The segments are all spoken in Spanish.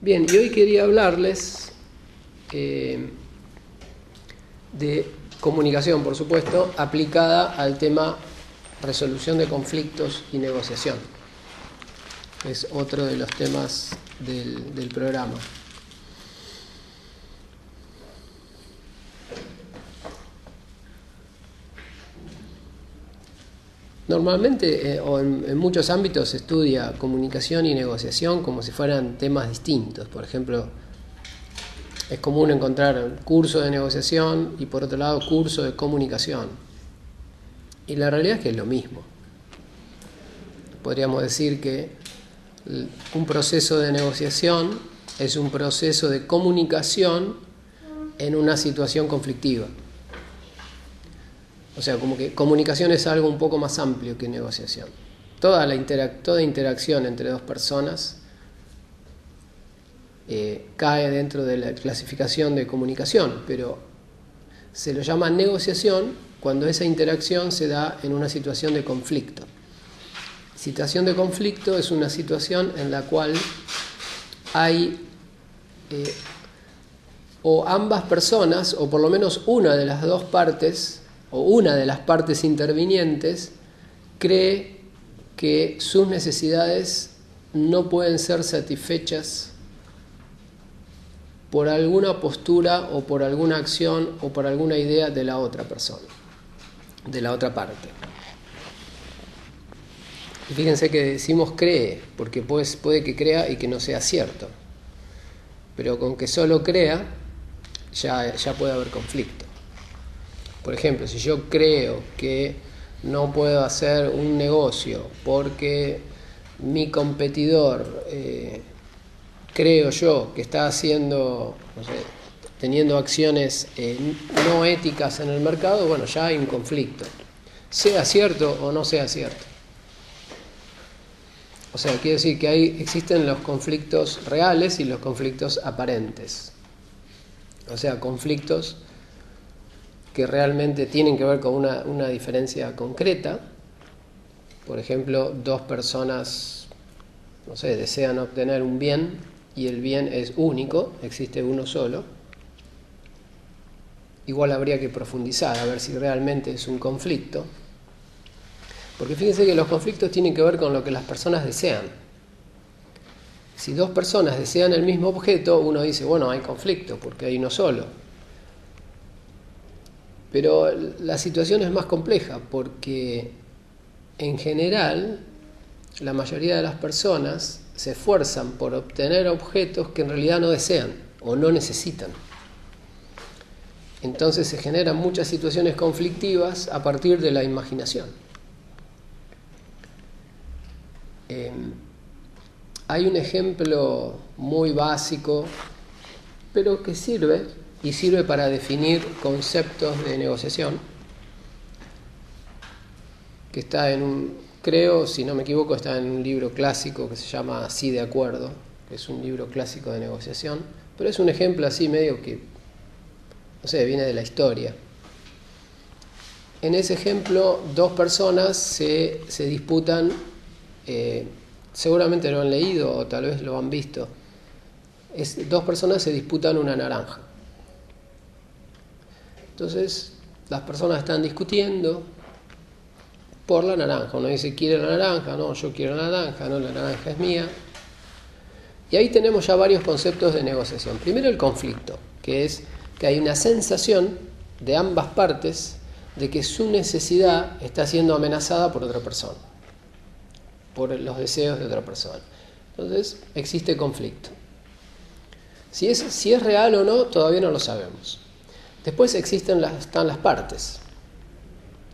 Bien, y hoy quería hablarles de comunicación, por supuesto, aplicada al tema resolución de conflictos y negociación. Es otro de los temas del programa. Normalmente, o en muchos ámbitos, se estudia comunicación y negociación como si fueran temas distintos. Por ejemplo, es común encontrar curso de negociación y, por otro lado, curso de comunicación. Y la realidad es que es lo mismo. Podríamos decir que un proceso de negociación es un proceso de comunicación en una situación conflictiva. O sea, como que comunicación es algo un poco más amplio que negociación. Toda interacción entre dos personas cae dentro de la clasificación de comunicación, pero se lo llama negociación cuando esa interacción se da en una situación de conflicto. Situación de conflicto es una situación en la cual hay o ambas personas, o por lo menos una de las dos partes, o una de las partes intervinientes, cree que sus necesidades no pueden ser satisfechas por alguna postura o por alguna acción o por alguna idea de la otra persona, de la otra parte. Y fíjense que decimos cree, porque puede que crea y que no sea cierto. Pero con que solo crea, ya puede haber conflicto. Por ejemplo, si yo creo que no puedo hacer un negocio porque mi competidor, creo yo, que está haciendo, no sé, teniendo acciones no éticas en el mercado, bueno, ya hay un conflicto. Sea cierto o no sea cierto. O sea, quiere decir que existen los conflictos reales y los conflictos aparentes. O sea, conflictos que realmente tienen que ver con una diferencia concreta. Por ejemplo, dos personas, no sé, desean obtener un bien y el bien es único, existe uno solo. Igual habría que profundizar a ver si realmente es un conflicto. Porque fíjense que los conflictos tienen que ver con lo que las personas desean. Si dos personas desean el mismo objeto, uno dice, bueno, hay conflicto porque hay uno solo. Pero la situación es más compleja porque, en general, la mayoría de las personas se esfuerzan por obtener objetos que en realidad no desean o no necesitan. Entonces se generan muchas situaciones conflictivas a partir de la imaginación. Hay un ejemplo muy básico, pero que sirve para definir conceptos de negociación, que está creo, si no me equivoco, está en un libro clásico que se llama Así de acuerdo, que es un libro clásico de negociación, pero es un ejemplo así medio que, no sé, viene de la historia. En ese ejemplo, dos personas se disputan, seguramente lo han leído o tal vez lo han visto. Dos personas se disputan una naranja. Entonces, las personas están discutiendo por la naranja. Uno dice, ¿quiere la naranja? No, yo quiero la naranja. No, la naranja es mía. Y ahí tenemos ya varios conceptos de negociación. Primero, el conflicto, que es que hay una sensación de ambas partes de que su necesidad está siendo amenazada por otra persona, por los deseos de otra persona. Entonces, existe conflicto. Si es real o no, todavía no lo sabemos. Después están las partes.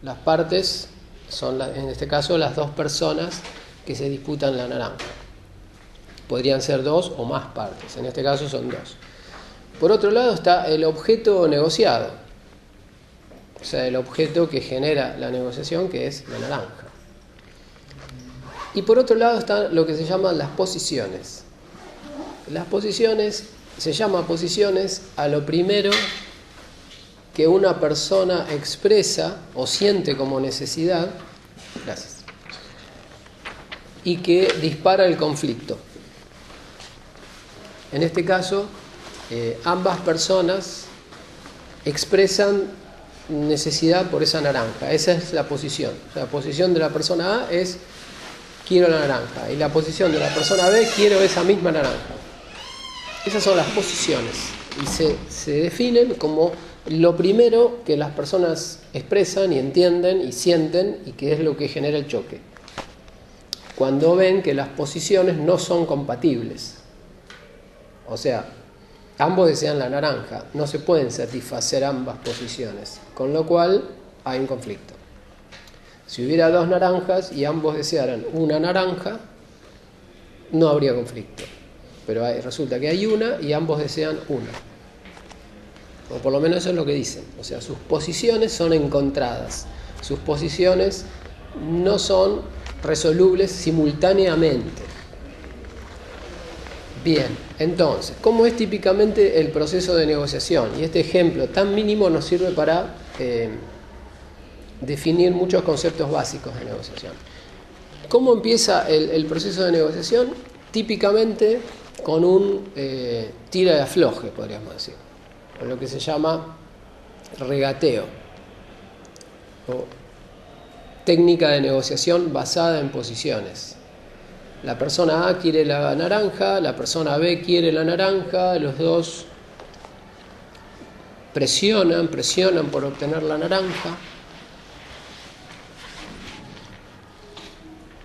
Las partes son, en este caso, las dos personas que se disputan la naranja. Podrían ser dos o más partes. En este caso son dos. Por otro lado está el objeto negociado. O sea, el objeto que genera la negociación, que es la naranja. Y por otro lado está lo que se llaman las posiciones. Las posiciones, se llama posiciones a lo primero que una persona expresa o siente como necesidad, gracias, y que dispara el conflicto. En este caso, ambas personas expresan necesidad por esa naranja. Esa es la posición. O sea, la posición de la persona A es quiero la naranja, y la posición de la persona B, quiero esa misma naranja. Esas son las posiciones y se definen como lo primero que las personas expresan y entienden y sienten, y que es lo que genera el choque. Cuando ven que las posiciones no son compatibles. O sea, ambos desean la naranja, no se pueden satisfacer ambas posiciones, con lo cual hay un conflicto. Si hubiera dos naranjas y ambos desearan una naranja, no habría conflicto. Pero resulta que hay una y ambos desean una. O por lo menos eso es lo que dicen. O sea, sus posiciones son encontradas. Sus posiciones no son resolubles simultáneamente. Bien, entonces, ¿cómo es típicamente el proceso de negociación? Y este ejemplo tan mínimo nos sirve para definir muchos conceptos básicos de negociación. ¿Cómo empieza el proceso de negociación? Típicamente con un tira y afloje, podríamos decir, con lo que se llama regateo, o técnica de negociación basada en posiciones. La persona A quiere la naranja, la persona B quiere la naranja, los dos presionan por obtener la naranja.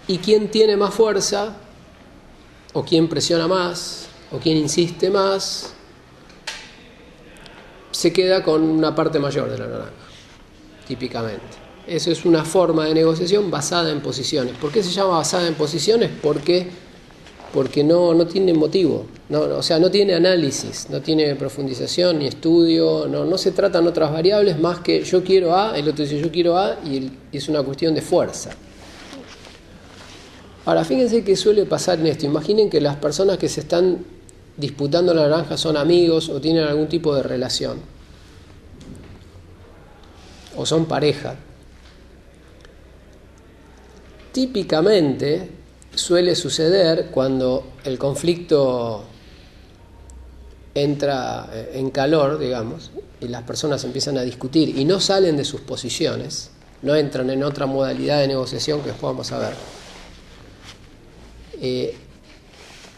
¿Y quién tiene más fuerza? ¿O quién presiona más? ¿O quién insiste más? Se queda con una parte mayor de la naranja, típicamente. Eso es una forma de negociación basada en posiciones. ¿Por qué se llama basada en posiciones? Porque no tiene motivo, o sea, no tiene análisis, no tiene profundización ni estudio, no se tratan otras variables más que yo quiero A, el otro dice yo quiero A, y es una cuestión de fuerza. Ahora, fíjense qué suele pasar en esto. Imaginen que las personas que se están disputando la naranja son amigos o tienen algún tipo de relación, o son pareja. Típicamente suele suceder cuando el conflicto entra en calor, digamos, y las personas empiezan a discutir y no salen de sus posiciones, no entran en otra modalidad de negociación que después vamos a ver.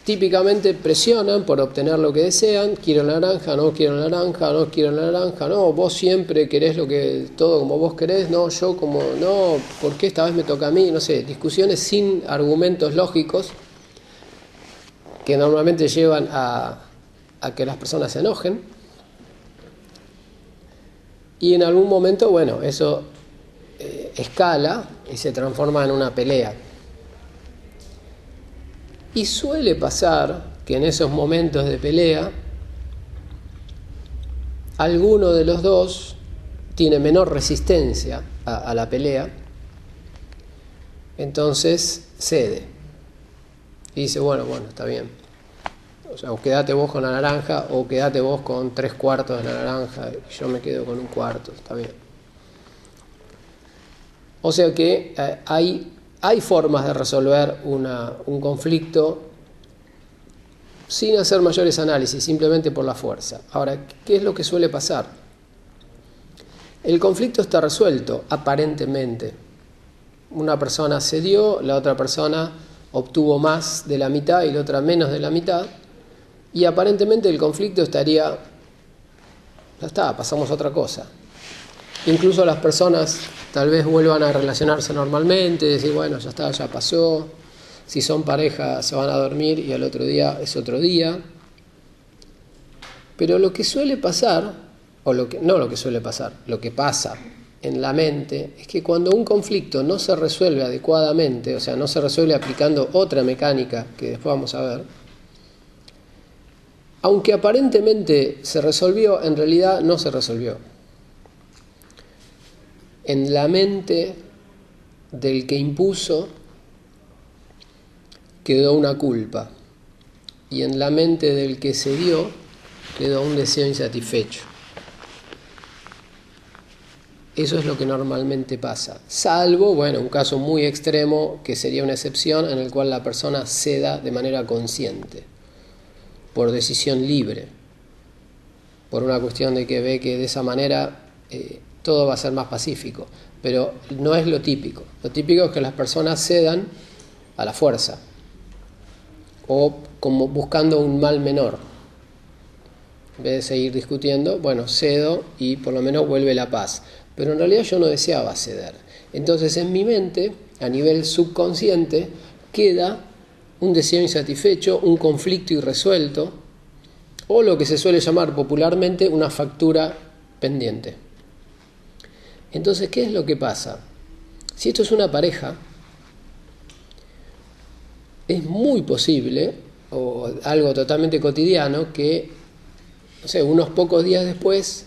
Típicamente presionan por obtener lo que desean. Quiero naranja, no quiero naranja, no quiero naranja, no, vos siempre querés todo como vos querés, no, yo como no, ¿por qué esta vez me toca a mí? No sé, discusiones sin argumentos lógicos que normalmente llevan a que las personas se enojen, y en algún momento, bueno, eso escala y se transforma en una pelea. Y suele pasar que en esos momentos de pelea, alguno de los dos tiene menor resistencia a la pelea, entonces cede. Y dice, bueno, está bien. O sea, o quédate vos con la naranja, o quédate vos con 3/4 de la naranja, y yo me quedo con 1/4, está bien. O sea que hay formas de resolver un conflicto sin hacer mayores análisis, simplemente por la fuerza. Ahora, ¿qué es lo que suele pasar? El conflicto está resuelto, aparentemente. Una persona cedió, la otra persona obtuvo más de la mitad y la otra menos de la mitad, y aparentemente el conflicto estaría, ya está, pasamos a otra cosa. Incluso las personas tal vez vuelvan a relacionarse normalmente, decir, bueno, ya está, ya pasó. Si son pareja se van a dormir y al otro día es otro día. Pero lo que suele pasar, lo que pasa en la mente es que cuando un conflicto no se resuelve adecuadamente, o sea, no se resuelve aplicando otra mecánica que después vamos a ver, aunque aparentemente se resolvió, en realidad no se resolvió. En la mente del que impuso quedó una culpa, y en la mente del que cedió quedó un deseo insatisfecho. Eso es lo que normalmente pasa, salvo, un caso muy extremo que sería una excepción en el cual la persona ceda de manera consciente. por decisión libre, por una cuestión de que ve que de esa manera todo va a ser más pacífico. Pero no es lo típico. Lo típico es que las personas cedan a la fuerza o como buscando un mal menor. En vez de seguir discutiendo, bueno, cedo y por lo menos vuelve la paz. Pero en realidad yo no deseaba ceder. Entonces en mi mente, a nivel subconsciente, queda un deseo insatisfecho, un conflicto irresuelto, o lo que se suele llamar popularmente una factura pendiente. Entonces, ¿qué es lo que pasa? Si esto es una pareja, es muy posible, o algo totalmente cotidiano, que, no sé, unos pocos días después,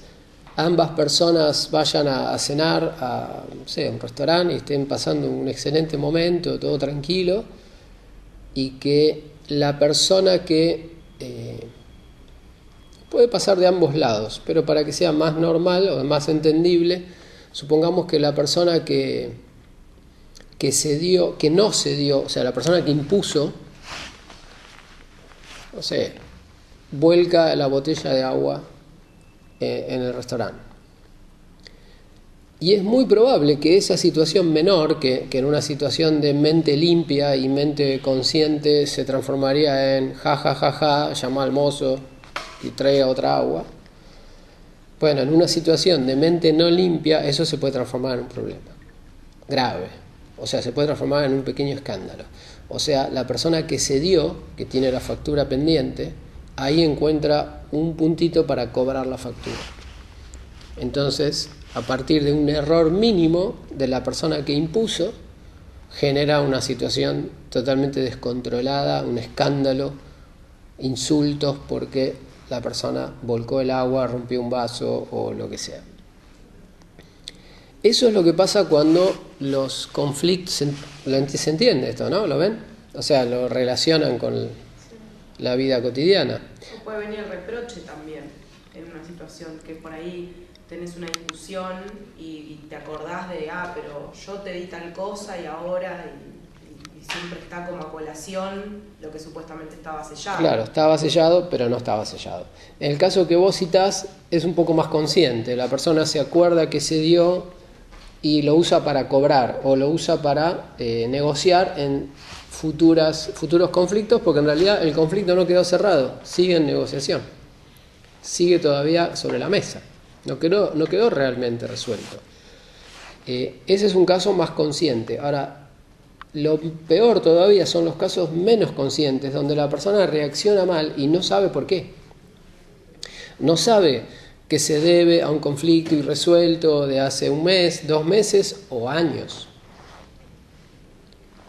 ambas personas vayan a cenar a, no sé, un restaurante y estén pasando un excelente momento, todo tranquilo, y que la persona que puede pasar de ambos lados, pero para que sea más normal o más entendible, supongamos que la persona que cedió, que no cedió, o sea, la persona que impuso, no sé, vuelca la botella de agua en el restaurante. Y es muy probable que esa situación menor, que en una situación de mente limpia y mente consciente se transformaría en ja, ja, ja, ja, llama al mozo y traiga otra agua. Bueno, en una situación de mente no limpia, eso se puede transformar en un problema grave. O sea, se puede transformar en un pequeño escándalo. O sea, la persona que cedió, que tiene la factura pendiente, ahí encuentra un puntito para cobrar la factura. Entonces, a partir de un error mínimo de la persona que impuso, genera una situación totalmente descontrolada, un escándalo, insultos porque la persona volcó el agua, rompió un vaso o lo que sea. Eso es lo que pasa cuando los conflictos, se entiende esto, ¿no? ¿Lo ven? O sea, lo relacionan con la vida cotidiana. O puede venir el reproche también en una situación que por ahí tenés una discusión y te acordás de, pero yo te di tal cosa y ahora, y siempre está como a colación lo que supuestamente estaba sellado. Claro, estaba sellado, pero no estaba sellado. En el caso que vos citás, es un poco más consciente. La persona se acuerda que se dio y lo usa para cobrar o lo usa para negociar en futuros conflictos, porque en realidad el conflicto no quedó cerrado, sigue en negociación, sigue todavía sobre la mesa. No quedó realmente resuelto. Ese es un caso más consciente. Ahora, lo peor todavía son los casos menos conscientes, donde la persona reacciona mal y no sabe por qué. No sabe que se debe a un conflicto irresuelto de hace un mes, 2 meses o años.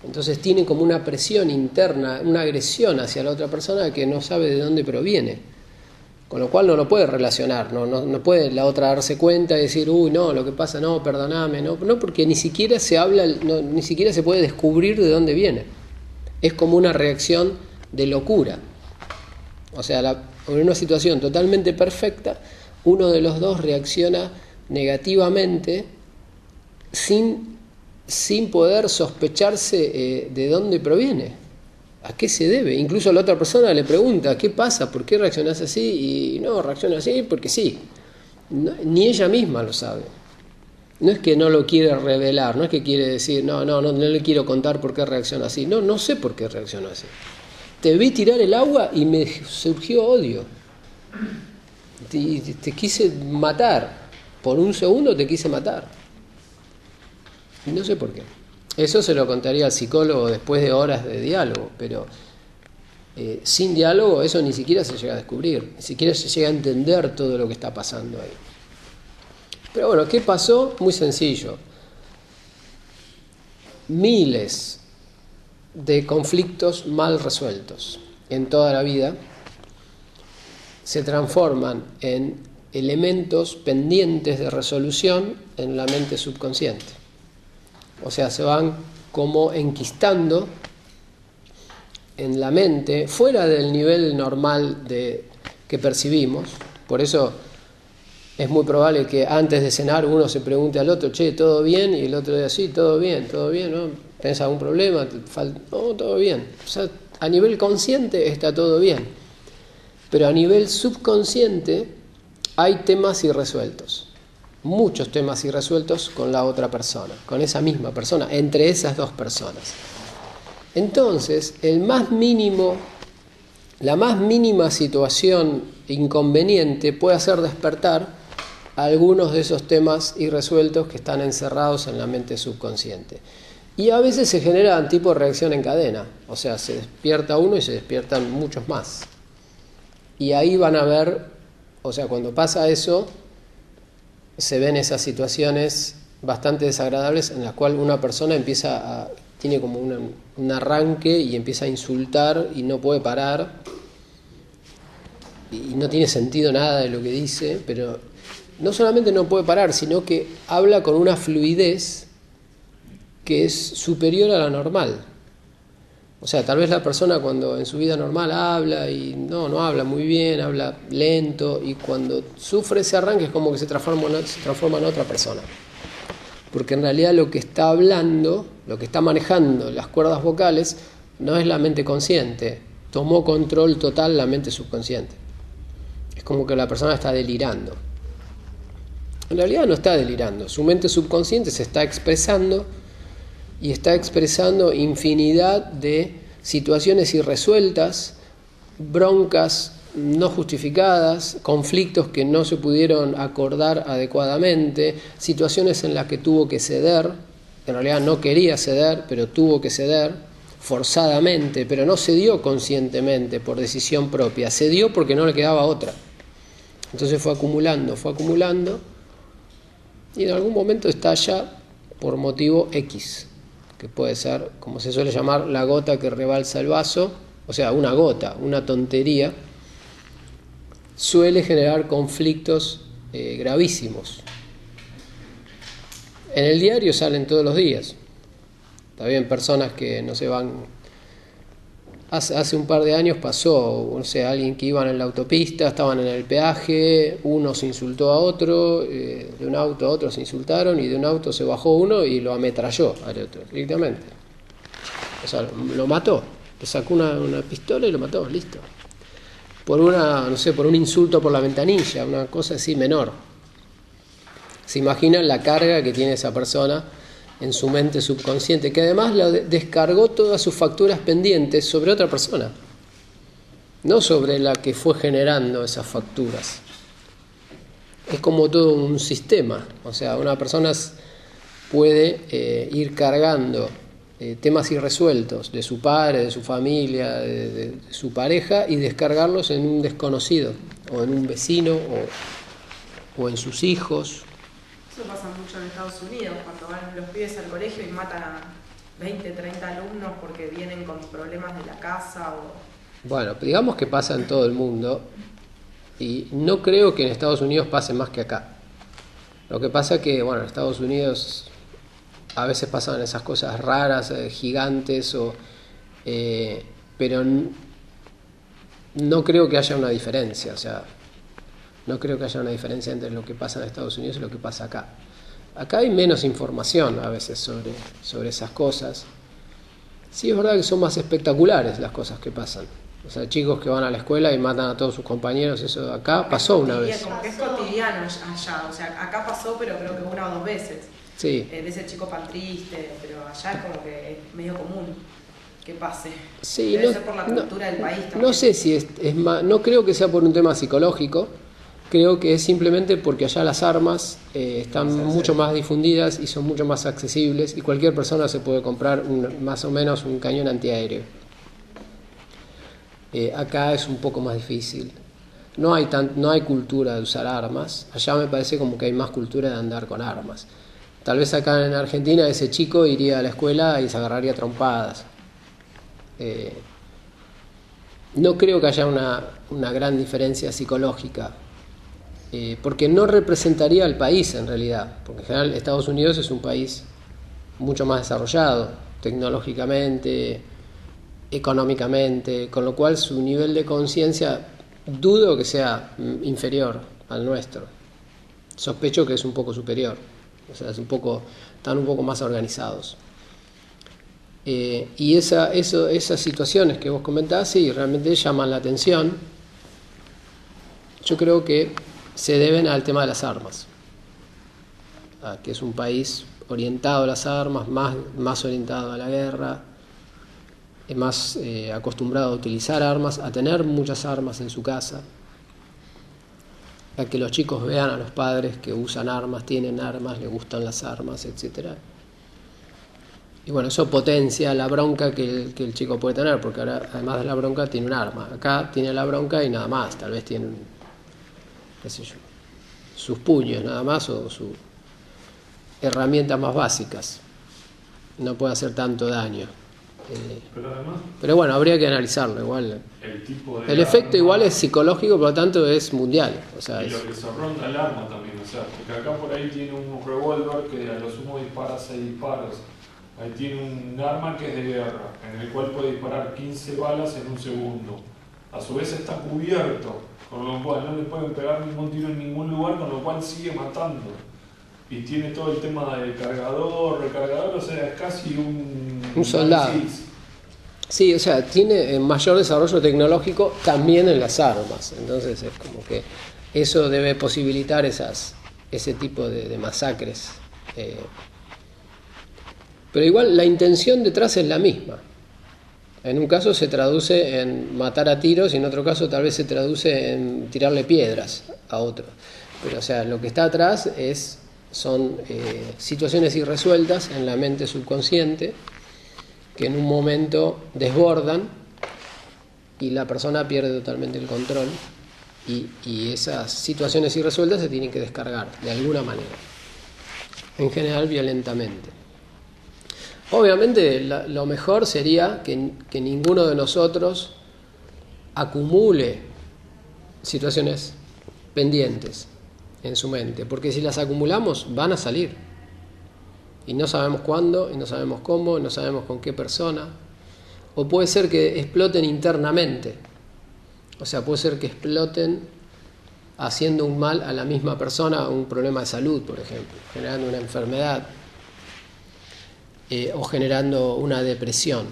Entonces tiene como una presión interna, una agresión hacia la otra persona que no sabe de dónde proviene. Con lo cual no lo puede relacionar, no puede la otra darse cuenta y decir, no, lo que pasa, no, perdoname, no, porque ni siquiera se habla, ni siquiera se puede descubrir de dónde viene. Es como una reacción de locura. O sea, en una situación totalmente perfecta, uno de los dos reacciona negativamente sin poder sospecharse de dónde proviene. ¿A qué se debe? Incluso la otra persona le pregunta, ¿qué pasa? ¿Por qué reaccionás así? Y no, reacciona así porque sí. No, ni ella misma lo sabe. No es que no lo quiere revelar, no es que quiere decir, no le quiero contar por qué reacciona así. No sé por qué reacciona así. Te vi tirar el agua y me surgió odio. Te quise matar. Por un segundo te quise matar. Y no sé por qué. Eso se lo contaría al psicólogo después de horas de diálogo, pero sin diálogo eso ni siquiera se llega a descubrir, ni siquiera se llega a entender todo lo que está pasando ahí. Pero bueno, ¿qué pasó? Muy sencillo. Miles de conflictos mal resueltos en toda la vida se transforman en elementos pendientes de resolución en la mente subconsciente. O sea, se van como enquistando en la mente, fuera del nivel normal que percibimos. Por eso es muy probable que antes de cenar uno se pregunte al otro, che, ¿todo bien? Y el otro dice, sí, todo bien, ¿no? ¿Tenés algún problema? No, todo bien. O sea, a nivel consciente está todo bien. pero a nivel subconsciente hay temas irresueltos, muchos temas irresueltos con la otra persona, con esa misma persona, entre esas dos personas. Entonces, la más mínima situación inconveniente puede hacer despertar algunos de esos temas irresueltos que están encerrados en la mente subconsciente. Y a veces se genera tipo reacción en cadena, o sea, se despierta uno y se despiertan muchos más. Y ahí van a ver, o sea, cuando pasa eso, se ven esas situaciones bastante desagradables en las cuales una persona tiene como un arranque y empieza a insultar y no puede parar y no tiene sentido nada de lo que dice, pero no solamente no puede parar, sino que habla con una fluidez que es superior a la normal. O sea, tal vez la persona cuando en su vida normal habla y no habla muy bien, habla lento, y cuando sufre ese arranque es como que se transforma en otra persona. Porque en realidad lo que está hablando, lo que está manejando las cuerdas vocales, no es la mente consciente. Tomó control total la mente subconsciente. Es como que la persona está delirando. En realidad no está delirando. Su mente subconsciente se está expresando y está expresando infinidad de situaciones irresueltas, broncas no justificadas, conflictos que no se pudieron acordar adecuadamente, situaciones en las que tuvo que ceder, en realidad no quería ceder, pero tuvo que ceder forzadamente, pero no cedió conscientemente por decisión propia, cedió porque no le quedaba otra. Entonces fue acumulando, y en algún momento estalla por motivo X, que puede ser, como se suele llamar, la gota que rebalsa el vaso, o sea, una gota, una tontería, suele generar conflictos gravísimos. En el diario salen todos los días. Está bien, personas que no se van. Hace un par de años pasó, no sé, alguien que iban en la autopista, estaban en el peaje, uno se insultó a otro, de un auto a otro se insultaron, y de un auto se bajó uno y lo ametralló al otro, directamente. O sea, lo mató, le sacó una pistola y lo mató, listo. Por un insulto por la ventanilla, una cosa así menor. Se imaginan la carga que tiene esa persona en su mente subconsciente, que además descargó todas sus facturas pendientes sobre otra persona, no sobre la que fue generando esas facturas. Es como todo un sistema, o sea, una persona puede ir cargando temas irresueltos de su padre, de su familia, de su pareja, y descargarlos en un desconocido, o en un vecino, o en sus hijos. Eso pasa mucho en Estados Unidos, cuando van los pibes al colegio y matan a 20, 30 alumnos porque vienen con problemas de la casa o... Bueno, digamos que pasa en todo el mundo, y no creo que en Estados Unidos pase más que acá. Lo que pasa es que, bueno, en Estados Unidos a veces pasan esas cosas raras, gigantes, pero no creo que haya una diferencia, o sea, no creo que haya una diferencia entre lo que pasa en Estados Unidos y lo que pasa acá. Acá hay menos información a veces sobre esas cosas. Sí, es verdad que son más espectaculares las cosas que pasan. O sea, chicos que van a la escuela y matan a todos sus compañeros, eso acá pasó una vez. Como que es cotidiano allá, o sea, acá pasó, pero creo que una o dos veces. Sí. De ese chico tan triste, pero allá es como que es medio común que pase. Sí, debe ser por la cultura del país también. No sé si es más, no creo que sea por un tema psicológico, creo que es simplemente porque allá las armas están mucho más difundidas y son mucho más accesibles, y cualquier persona se puede comprar más o menos un cañón antiaéreo. Acá es un poco más difícil. No hay cultura de usar armas. Allá me parece como que hay más cultura de andar con armas. Tal vez acá en Argentina ese chico iría a la escuela y se agarraría trompadas. No creo que haya una gran diferencia psicológica, porque no representaría al país en realidad, porque en general Estados Unidos es un país mucho más desarrollado tecnológicamente, económicamente, con lo cual su nivel de conciencia dudo que sea inferior al nuestro. Sospecho que es un poco superior, o sea, están un poco más organizados. Y esas situaciones que vos comentás, sí, realmente llaman la atención, yo creo que se deben al tema de las armas, que es un país orientado a las armas, más orientado a la guerra, más acostumbrado a utilizar armas, a tener muchas armas en su casa, a que los chicos vean a los padres que usan armas, tienen armas, les gustan las armas, etc. Y bueno, eso potencia la bronca que el chico puede tener, porque ahora, además de la bronca, tiene un arma. Acá tiene la bronca y nada más, tal vez tiene, qué sé yo, sus puños nada más, o sus herramientas más básicas. No puede hacer tanto daño. Pero bueno, habría que analizarlo igual. El efecto igual es psicológico, por lo tanto es mundial. O sea, y lo que se ronda el arma también, o sea, porque acá por ahí tiene un revólver que a lo sumo dispara 6 disparos. Ahí tiene un arma que es de guerra, en el cual puede disparar 15 balas en un segundo. A su vez está cubierto, con lo cual no le pueden pegar ningún tiro en ningún lugar, con lo cual sigue matando. Y tiene todo el tema de cargador, recargador, o sea, es casi un soldado. Sí, o sea, tiene mayor desarrollo tecnológico también en las armas. Entonces es como que eso debe posibilitar ese tipo de masacres. Pero igual la intención detrás es la misma. En un caso se traduce en matar a tiros y en otro caso tal vez se traduce en tirarle piedras a otro. Pero o sea, lo que está atrás son situaciones irresueltas en la mente subconsciente que en un momento desbordan y la persona pierde totalmente el control y esas situaciones irresueltas se tienen que descargar de alguna manera, en general violentamente. Obviamente lo mejor sería que ninguno de nosotros acumule situaciones pendientes en su mente, porque si las acumulamos van a salir y no sabemos cuándo, y no sabemos cómo, y no sabemos con qué persona, o puede ser que exploten internamente, o sea, puede ser que exploten haciendo un mal a la misma persona, un problema de salud, por ejemplo, generando una enfermedad, o generando una depresión,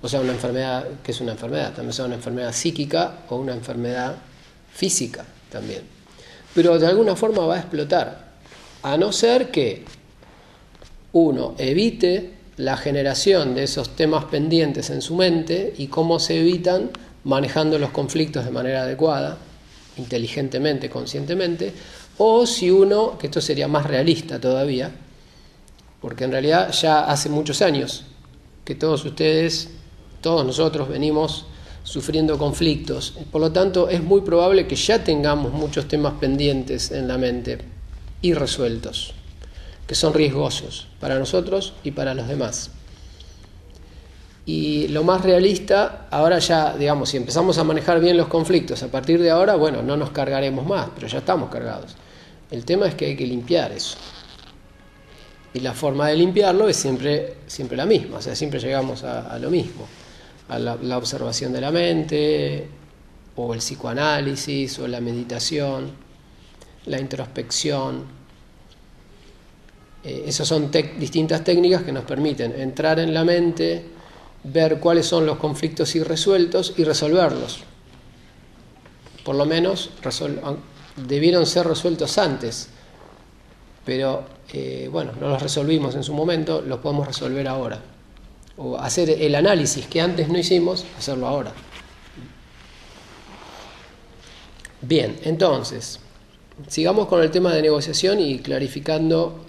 o sea, una enfermedad que es una enfermedad, también sea una enfermedad psíquica o una enfermedad física también, pero de alguna forma va a explotar, a no ser que uno evite la generación de esos temas pendientes en su mente. Y cómo se evitan manejando los conflictos de manera adecuada, inteligentemente, conscientemente, o si uno, que esto sería más realista todavía, porque en realidad ya hace muchos años que todos nosotros venimos sufriendo conflictos, por lo tanto es muy probable que ya tengamos muchos temas pendientes en la mente, irresueltos, que son riesgosos para nosotros y para los demás. Y lo más realista, ahora ya, digamos, si empezamos a manejar bien los conflictos, a partir de ahora, bueno, no nos cargaremos más, pero ya estamos cargados. El tema es que hay que limpiar eso. Y la forma de limpiarlo es siempre la misma, o sea, siempre llegamos a lo mismo, a la observación de la mente, o el psicoanálisis, o la meditación, la introspección. Esas son distintas técnicas que nos permiten entrar en la mente, ver cuáles son los conflictos irresueltos y resolverlos. Por lo menos debieron ser resueltos antes, pero bueno, no los resolvimos en su momento, los podemos resolver ahora. O hacer el análisis que antes no hicimos, hacerlo ahora. Bien, entonces, sigamos con el tema de negociación y clarificando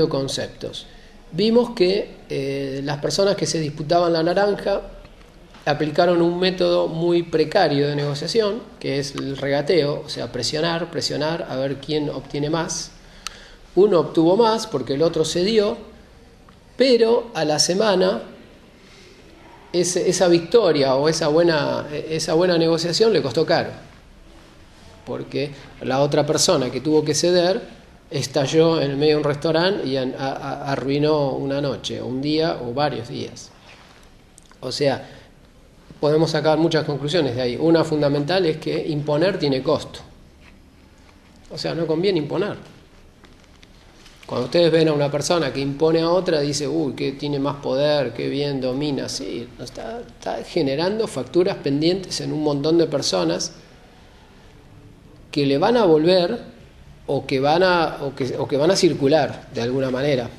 conceptos. Vimos que las personas que se disputaban la naranja aplicaron un método muy precario de negociación, que es el regateo, o sea, presionar a ver quién obtiene más. Uno obtuvo más porque el otro cedió, pero a la semana esa victoria o esa buena negociación le costó caro, porque la otra persona que tuvo que ceder estalló en el medio de un restaurante y arruinó una noche, o un día, o varios días. O sea, podemos sacar muchas conclusiones de ahí. Una fundamental es que imponer tiene costo. O sea, no conviene imponer. Cuando ustedes ven a una persona que impone a otra, dice, uy, que tiene más poder, que bien domina. Sí, está generando facturas pendientes en un montón de personas que le van a volver o que van a circular de alguna manera.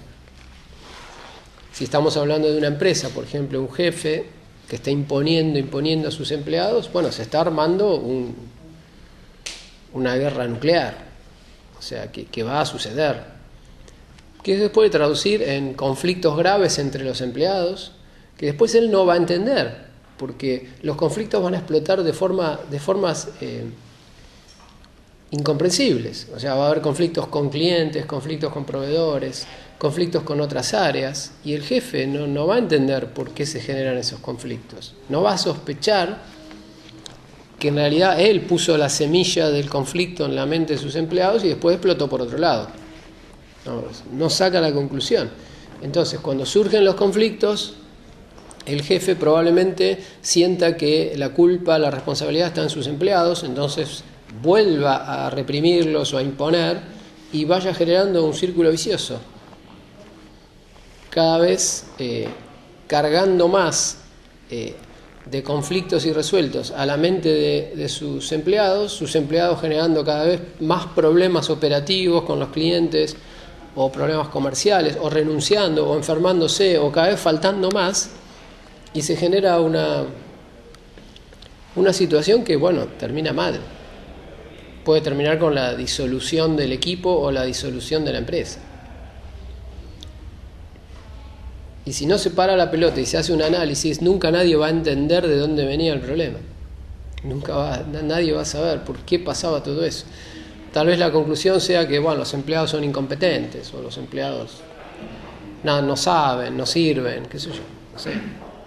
Si estamos hablando de una empresa, por ejemplo, un jefe que está imponiendo a sus empleados, bueno, se está armando una guerra nuclear, o sea, que va a suceder, que se puede traducir en conflictos graves entre los empleados, que después él no va a entender, porque los conflictos van a explotar de formas incomprensibles. O sea, va a haber conflictos con clientes, conflictos con proveedores, conflictos con otras áreas, y el jefe no va a entender por qué se generan esos conflictos. No va a sospechar que en realidad él puso la semilla del conflicto en la mente de sus empleados y después explotó por otro lado. No saca la conclusión. Entonces, cuando surgen los conflictos, el jefe probablemente sienta que la culpa, la responsabilidad está en sus empleados, entonces vuelva a reprimirlos o a imponer y vaya generando un círculo vicioso, cada vez cargando más de conflictos irresueltos a la mente de sus empleados generando cada vez más problemas operativos con los clientes o problemas comerciales, o renunciando o enfermándose o cada vez faltando más, y se genera una situación que, bueno, termina mal. Puede terminar con la disolución del equipo o la disolución de la empresa. Y si no se para la pelota y se hace un análisis, nunca nadie va a entender de dónde venía el problema. Nadie va a saber por qué pasaba todo eso. Tal vez la conclusión sea que, bueno, los empleados son incompetentes, o los empleados no saben, no sirven, qué sé yo, no sé.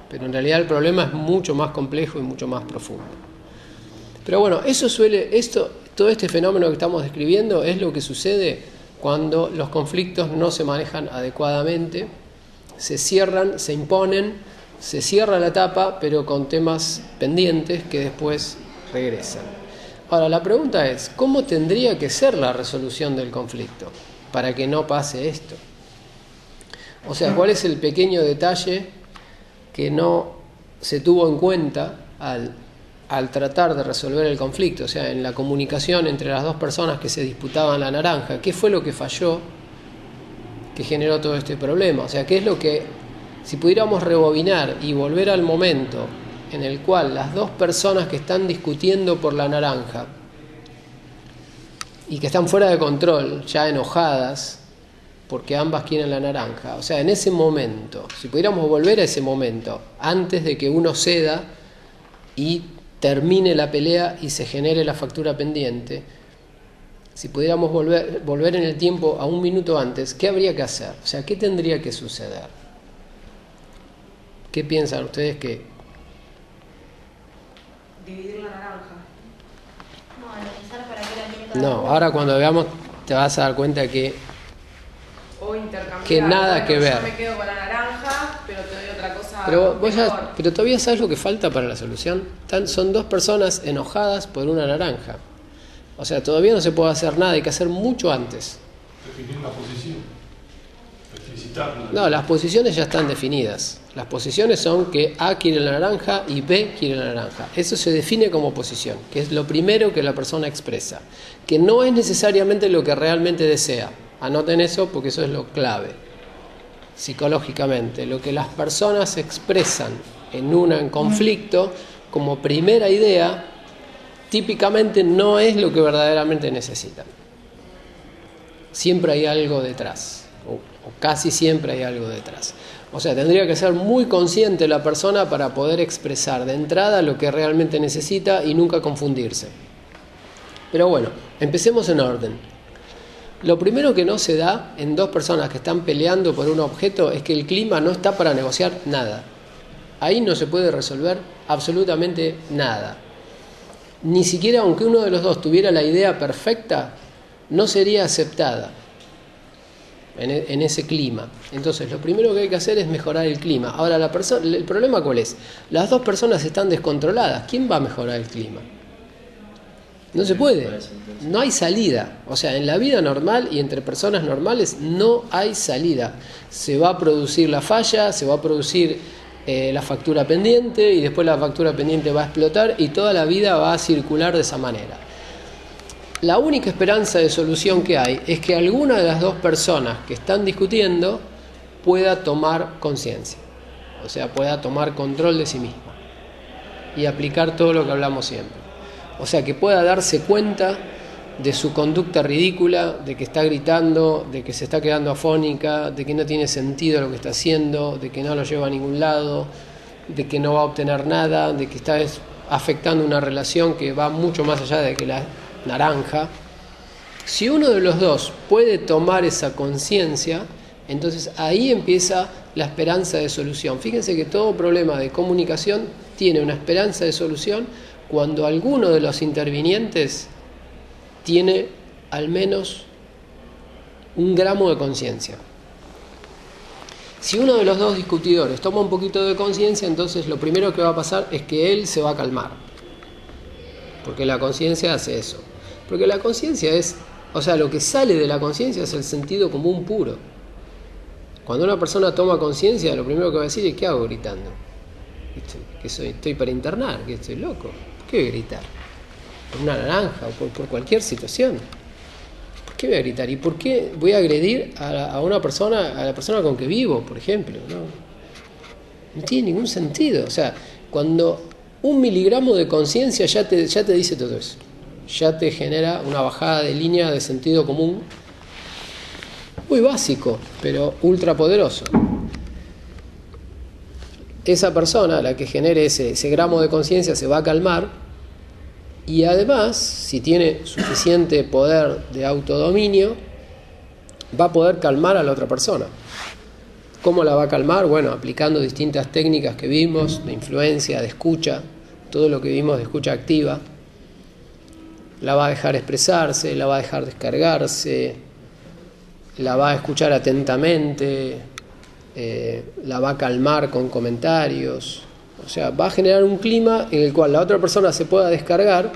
Pero en realidad el problema es mucho más complejo y mucho más profundo. Pero bueno, todo este fenómeno que estamos describiendo es lo que sucede cuando los conflictos no se manejan adecuadamente, se cierran, se imponen, se cierra la etapa, pero con temas pendientes que después regresan. Ahora, la pregunta es, ¿cómo tendría que ser la resolución del conflicto para que no pase esto? O sea, ¿cuál es el pequeño detalle que no se tuvo en cuenta al tratar de resolver el conflicto? O sea, en la comunicación entre las dos personas que se disputaban la naranja, ¿qué fue lo que falló que generó todo este problema? O sea, ¿qué es lo que, si pudiéramos rebobinar y volver al momento en el cual las dos personas que están discutiendo por la naranja y que están fuera de control, ya enojadas porque ambas quieren la naranja, o sea, en ese momento, si pudiéramos volver a ese momento, antes de que uno ceda y termine la pelea y se genere la factura pendiente, si pudiéramos volver en el tiempo a un minuto antes, ¿qué habría que hacer? O sea, ¿qué tendría que suceder? ¿Qué piensan ustedes que? Dividir la naranja. No, analizar para qué la quiere cada No, uno. ahora cuando veamos te vas a dar cuenta que O intercambiar. Que nada que ver. Yo me quedo con la naranja, pero te doy otra cosa pero mejor. todavía sabes lo que falta para la solución. Son dos personas enojadas por una naranja. O sea, todavía no se puede hacer nada, hay que hacer mucho antes. Definir la posición, explicitarla. No, las posiciones ya están definidas. Las posiciones son que A quiere la naranja y B quiere la naranja. Eso se define como posición, que es lo primero que la persona expresa, que no es necesariamente lo que realmente desea. Anoten eso porque eso es lo clave. Psicológicamente, lo que las personas expresan en conflicto como primera idea, típicamente no es lo que verdaderamente necesitan. Siempre hay algo detrás, o casi siempre hay algo detrás. O sea, tendría que ser muy consciente la persona para poder expresar de entrada lo que realmente necesita y nunca confundirse. Pero bueno, empecemos en orden. Lo primero que no se da en dos personas que están peleando por un objeto es que el clima no está para negociar nada. Ahí no se puede resolver absolutamente nada. Ni siquiera aunque uno de los dos tuviera la idea perfecta, no sería aceptada en ese clima. Entonces, lo primero que hay que hacer es mejorar el clima. Ahora, el problema ¿cuál es? Las dos personas están descontroladas. ¿Quién va a mejorar el clima? No se puede. No hay salida. O sea, en la vida normal y entre personas normales no hay salida. Se va a producir la falla, se va a producir la factura pendiente y después la factura pendiente va a explotar y toda la vida va a circular de esa manera. La única esperanza de solución que hay es que alguna de las dos personas que están discutiendo pueda tomar conciencia. O sea, pueda tomar control de sí misma y aplicar todo lo que hablamos siempre. O sea, que pueda darse cuenta de su conducta ridícula, de que está gritando, de que se está quedando afónica, de que no tiene sentido lo que está haciendo, de que no lo lleva a ningún lado, de que no va a obtener nada, de que está afectando una relación que va mucho más allá de que la naranja. Si uno de los dos puede tomar esa conciencia, entonces ahí empieza la esperanza de solución. Fíjense que todo problema de comunicación tiene una esperanza de solución cuando alguno de los intervinientes tiene al menos un gramo de conciencia. Si uno de los dos discutidores toma un poquito de conciencia, entonces lo primero que va a pasar es que él se va a calmar. Porque la conciencia hace eso. Porque la conciencia es, o sea, lo que sale de la conciencia es el sentido común puro. Cuando una persona toma conciencia, lo primero que va a decir es: ¿qué hago gritando? Estoy para internar, que estoy loco. ¿Por qué voy a gritar? Por una naranja o por cualquier situación. ¿Por qué voy a gritar? ¿Y por qué voy a agredir a una persona, a la persona con que vivo, por ejemplo? No tiene ningún sentido. O sea, cuando 1 miligramo de conciencia ya te dice todo eso. Ya te genera una bajada de línea de sentido común muy básico, pero ultra poderoso. Esa persona, la que genere ese gramo de conciencia, se va a calmar y además, si tiene suficiente poder de autodominio, va a poder calmar a la otra persona. ¿Cómo la va a calmar? Bueno, aplicando distintas técnicas que vimos, de influencia, de escucha, todo lo que vimos de escucha activa. La va a dejar expresarse, la va a dejar descargarse, la va a escuchar atentamente, la va a calmar con comentarios. O sea, va a generar un clima en el cual la otra persona se pueda descargar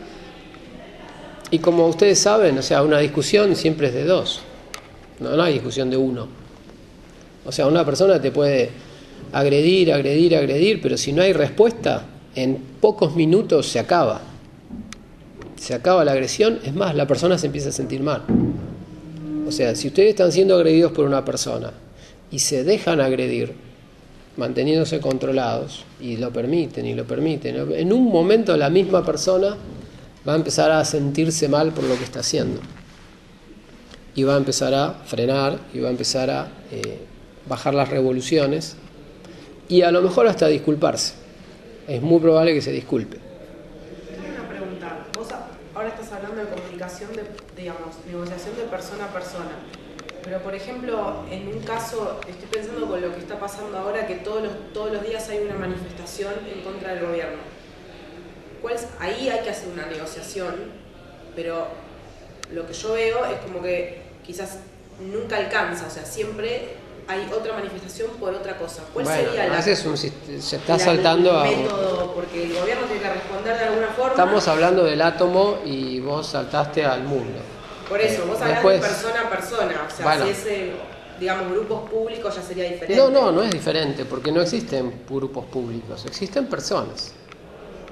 y, como ustedes saben, o sea, una discusión siempre es de dos, no hay discusión de uno. O sea, una persona te puede agredir, pero si no hay respuesta, en pocos minutos se acaba la agresión. Es más, la persona se empieza a sentir mal. O sea, si ustedes están siendo agredidos por una persona y se dejan agredir, manteniéndose controlados, y lo permiten, en un momento la misma persona va a empezar a sentirse mal por lo que está haciendo. Y va a empezar a frenar, y va a empezar a bajar las revoluciones, y a lo mejor hasta disculparse. Es muy probable que se disculpe. Tengo una pregunta. Vos ahora estás hablando de comunicación, negociación de persona a persona. Pero, por ejemplo, en un caso, estoy pensando con lo que está pasando ahora, que todos los días hay una manifestación en contra del gobierno. Ahí hay que hacer una negociación, pero lo que yo veo es como que quizás nunca alcanza, o sea, siempre hay otra manifestación por otra cosa. ¿Cuál sería se está saltando el método? Porque el gobierno tiene que responder de alguna forma. Estamos hablando del átomo y vos saltaste al mundo. Por eso, vos hablás de persona a persona, o sea, bueno, si es, grupos públicos ya sería diferente. No es diferente, porque no existen grupos públicos, existen personas.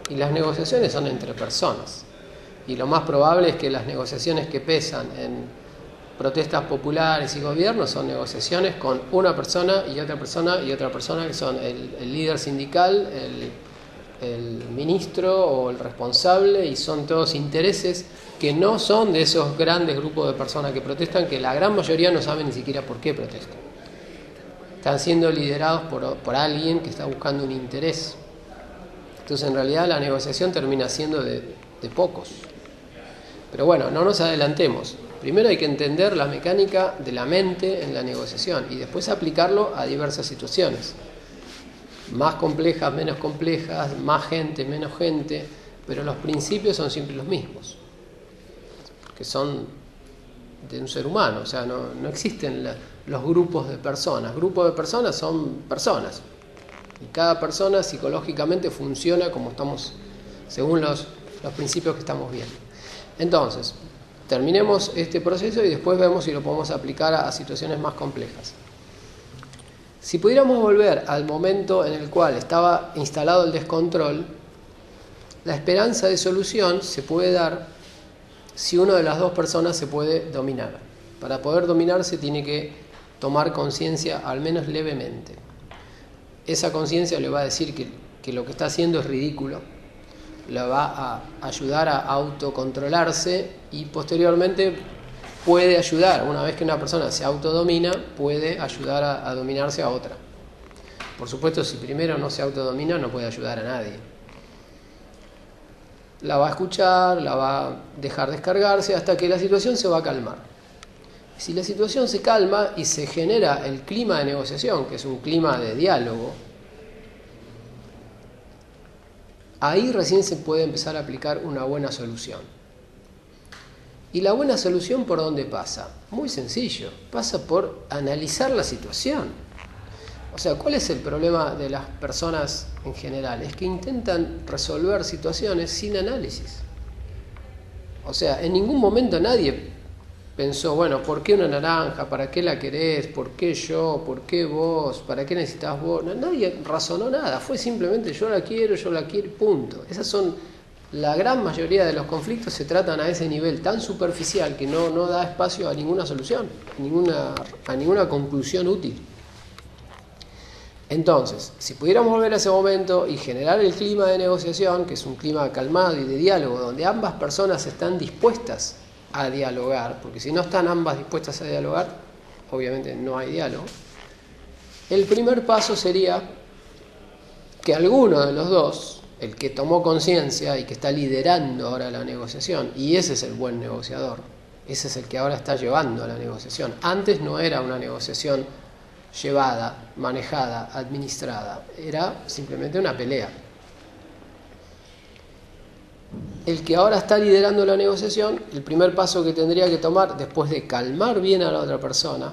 Y las negociaciones son entre personas. Y lo más probable es que las negociaciones que pesan en protestas populares y gobiernos son negociaciones con una persona y otra persona y otra persona, que son el líder sindical, el ministro o el responsable, y son todos intereses que no son de esos grandes grupos de personas que protestan, que la gran mayoría no saben ni siquiera por qué protestan. Están siendo liderados por alguien que está buscando un interés. Entonces, en realidad, la negociación termina siendo de pocos. Pero bueno, no nos adelantemos. Primero hay que entender la mecánica de la mente en la negociación y después aplicarlo a diversas situaciones. Más complejas, menos complejas, más gente, menos gente, pero los principios son siempre los mismos, que son de un ser humano. O sea, no existen los grupos de personas. Grupos de personas son personas. Y cada persona psicológicamente funciona como estamos, según los principios que estamos viendo. Entonces, terminemos este proceso y después vemos si lo podemos aplicar a situaciones más complejas. Si pudiéramos volver al momento en el cual estaba instalado el descontrol, la esperanza de solución se puede dar si una de las dos personas se puede dominar. Para poder dominarse tiene que tomar conciencia, al menos levemente. Esa conciencia le va a decir que lo que está haciendo es ridículo, le va a ayudar a autocontrolarse y posteriormente puede ayudar, una vez que una persona se autodomina, puede ayudar a dominarse a otra. Por supuesto, si primero no se autodomina, no puede ayudar a nadie. La va a escuchar, la va a dejar descargarse hasta que la situación se va a calmar. Si la situación se calma y se genera el clima de negociación, que es un clima de diálogo, ahí recién se puede empezar a aplicar una buena solución. ¿Y la buena solución por dónde pasa? Muy sencillo, pasa por analizar la situación. O sea, ¿cuál es el problema de las personas en general? Es que intentan resolver situaciones sin análisis. O sea, en ningún momento nadie pensó, bueno, ¿por qué una naranja? ¿Para qué la querés? ¿Por qué yo? ¿Por qué vos? ¿Para qué necesitas vos? No, nadie razonó nada, fue simplemente yo la quiero, punto. Esas son... La gran mayoría de los conflictos se tratan a ese nivel tan superficial que no da espacio a ninguna solución, a ninguna conclusión útil. Entonces, si pudiéramos volver a ese momento y generar el clima de negociación, que es un clima calmado y de diálogo, donde ambas personas están dispuestas a dialogar, porque si no están ambas dispuestas a dialogar, obviamente no hay diálogo, el primer paso sería que alguno de los dos, el que tomó conciencia y que está liderando ahora la negociación, y ese es el buen negociador, ese es el que ahora está llevando a la negociación. Antes no era una negociación llevada, manejada, administrada, era simplemente una pelea. El que ahora está liderando la negociación, el primer paso que tendría que tomar después de calmar bien a la otra persona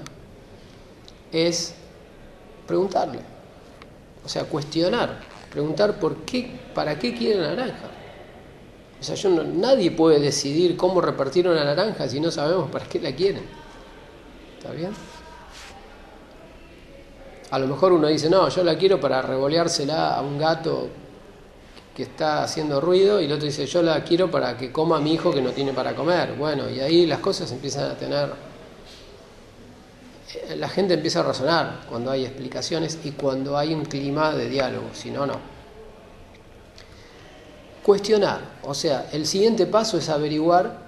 es preguntarle, o sea, cuestionar. Preguntar para qué quiere la naranja. O sea, nadie puede decidir cómo repartir una naranja si no sabemos para qué la quieren. ¿Está bien? A lo mejor uno dice, no, yo la quiero para revoleársela a un gato que está haciendo ruido, y el otro dice, yo la quiero para que coma a mi hijo que no tiene para comer. Bueno, y ahí las cosas empiezan a tener... La gente empieza a razonar cuando hay explicaciones y cuando hay un clima de diálogo, si no, no. Cuestionar, o sea, el siguiente paso es averiguar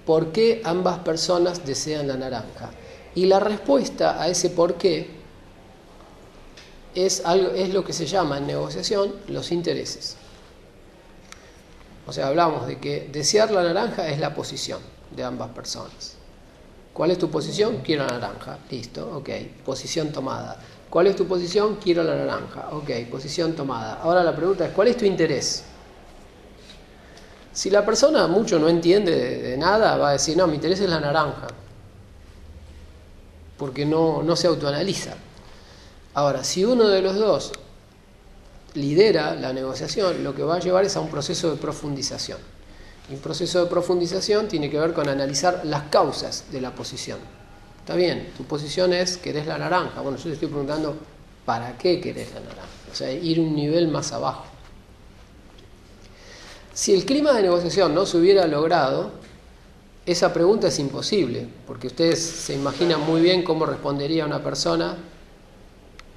por qué ambas personas desean la naranja. Y la respuesta a ese por qué es lo que se llama en negociación los intereses. O sea, hablamos de que desear la naranja es la posición de ambas personas. ¿Cuál es tu posición? Quiero la naranja. Listo, ok. Posición tomada. ¿Cuál es tu posición? Quiero la naranja. Ok, posición tomada. Ahora la pregunta es, ¿cuál es tu interés? Si la persona mucho no entiende de nada, va a decir, no, mi interés es la naranja. Porque no se autoanaliza. Ahora, si uno de los dos lidera la negociación, lo que va a llevar es a un proceso de profundización. Y un proceso de profundización tiene que ver con analizar las causas de la posición. Está bien, tu posición es querés la naranja. Bueno, yo te estoy preguntando ¿para qué querés la naranja? O sea, ir un nivel más abajo. Si el clima de negociación no se hubiera logrado, esa pregunta es imposible, porque ustedes se imaginan muy bien cómo respondería una persona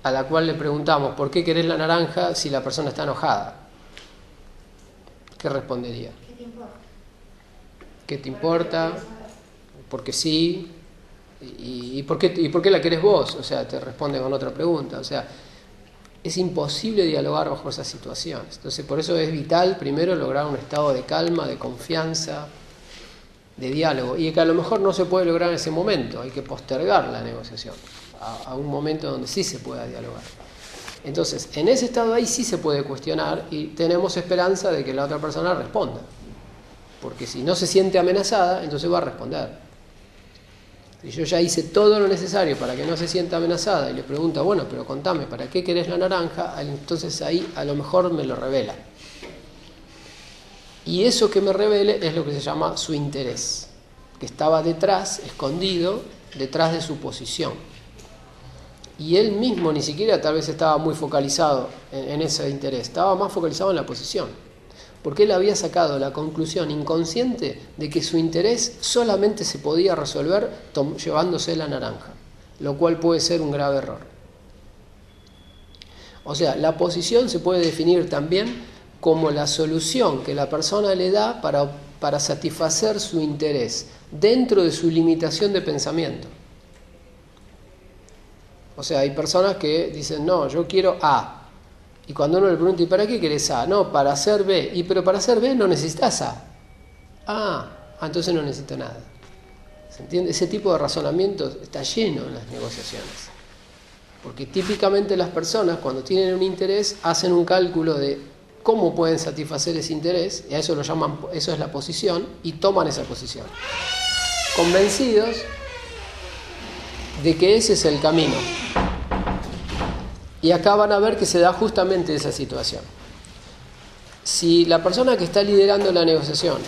a la cual le preguntamos ¿por qué querés la naranja si la persona está enojada? ¿Qué respondería? ¿Qué te importa? Porque sí. ¿Y por qué la querés vos? O sea, te responde con otra pregunta. O sea, es imposible dialogar bajo esas situaciones. Entonces, por eso es vital primero lograr un estado de calma, de confianza, de diálogo. Y que a lo mejor no se puede lograr en ese momento. Hay que postergar la negociación a un momento donde sí se pueda dialogar. Entonces, en ese estado ahí sí se puede cuestionar y tenemos esperanza de que la otra persona responda. Porque si no se siente amenazada, entonces va a responder. Si yo ya hice todo lo necesario para que no se sienta amenazada y le pregunta, bueno, pero contame, ¿para qué querés la naranja? Entonces ahí a lo mejor me lo revela. Y eso que me revele es lo que se llama su interés, que estaba detrás, escondido, detrás de su posición. Y él mismo ni siquiera tal vez estaba muy focalizado en ese interés, estaba más focalizado en la posición, porque él había sacado la conclusión inconsciente de que su interés solamente se podía resolver llevándose la naranja, lo cual puede ser un grave error. O sea, la posición se puede definir también como la solución que la persona le da para satisfacer su interés dentro de su limitación de pensamiento. O sea, hay personas que dicen, no, yo quiero A. Y cuando uno le pregunta, ¿y para qué querés A? No, para hacer B. Pero para hacer B no necesitas A. Entonces no necesito nada. ¿Se entiende? Ese tipo de razonamiento está lleno en las negociaciones. Porque típicamente las personas, cuando tienen un interés, hacen un cálculo de cómo pueden satisfacer ese interés, y a eso lo llaman, eso es la posición, y toman esa posición, convencidos de que ese es el camino. Y acá van a ver que se da justamente esa situación. Si la persona que está liderando la negociación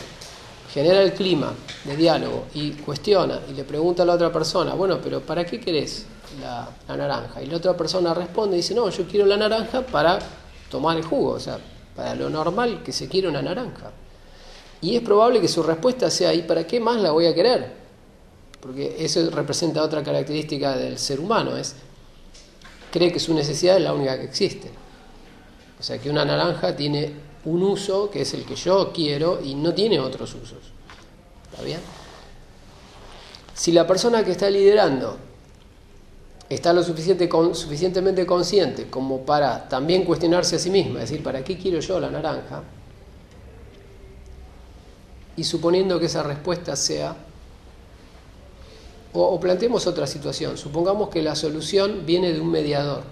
genera el clima de diálogo y cuestiona y le pregunta a la otra persona, bueno, pero ¿para qué querés la naranja? Y la otra persona responde y dice, no, yo quiero la naranja para tomar el jugo, o sea, para lo normal que se quiere una naranja. Y es probable que su respuesta sea, ¿y para qué más la voy a querer? Porque eso representa otra característica del ser humano, cree que su necesidad es la única que existe. O sea, que una naranja tiene un uso que es el que yo quiero y no tiene otros usos. ¿Está bien? Si la persona que está liderando está lo suficientemente consciente como para también cuestionarse a sí misma, es decir, ¿para qué quiero yo la naranja? Y suponiendo que esa respuesta sea, o planteemos otra situación, supongamos que la solución viene de un mediador.